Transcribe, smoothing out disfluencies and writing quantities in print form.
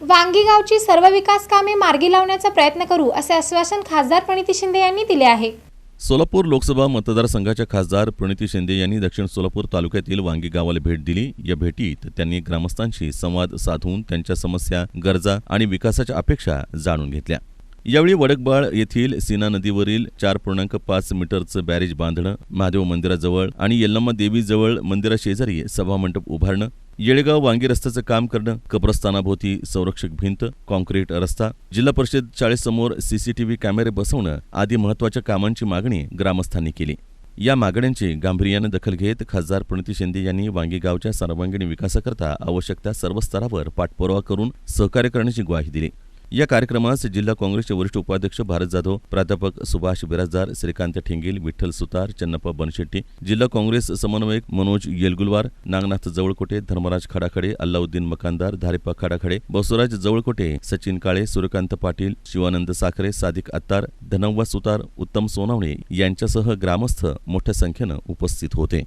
वांगी गावची सर्व विकास कामे मार्गी लावण्याचा प्रयत्न करू असे आश्वासन खासदार प्रणिती शिंदे यांनी दिले आहे। सोलापूर लोकसभा मतदारसंघाच्या खासदार प्रणिती शिंदे यांनी दक्षिण सोलापूर तालुक्यातील वांगी गावाला भेट दिली। या भेटीत त्यांनी ग्रामस्थांशी संवाद साधून त्यांच्या समस्या, गरजा आणि विकासाच्या अपेक्षा जाणून घेतल्या। यावेळी वडकबाळ येथील सीना नदीवरील 4.5 मीटरचं बॅरेज बांधणं, महादेव मंदिराजवळ आणि यल्लम्मा देवीजवळ मंदिराशेजारी सभामंडप उभारणं, येळेगाव वांगी रस्त्याचं काम करणं, कब्रस्तानाभोवती संरक्षक भिंत, कॉन्क्रीट रस्ता, जिल्हा परिषद शाळेसमोर सीसीटीव्ही कॅमेरे बसवणं आदी महत्त्वाच्या कामांची मागणी ग्रामस्थांनी केली। या मागण्यांची गांभीर्याने दखल घेत खासदार प्रणिती शिंदे यांनी वांगी गावच्या सर्वांगीण विकासाकरता आवश्यक त्या सर्व स्तरावर पाठपुरावा करून सहकार्य करण्याची ग्वाही दिली। या कार्यक्रमास जिल्हा काँग्रेसचे वरिष्ठ उपाध्यक्ष भारत जाधव, प्राध्यापक सुभाष बिराजदार, श्रीकांत ठेंगील, विठ्ठल सुतार, चन्नप्पा बनशेट्टी, जिल्हा काँग्रेस समन्वयक मनोज येलगुलवार, नागनाथ जवळकोटे, धर्मराज खडाखडे, अल्लाउद्दीन मकानदार, धारिप्पा खडाखडे, बसवराज जवळकोटे, सचिन काळे, सूर्यकांत पाटील, शिवानंद साखरे, सादिक अत्तार, धनव्वा सुतार, उत्तम सोनावणे यांच्यासह ग्रामस्थ मोठ्या संख्येनं उपस्थित होते।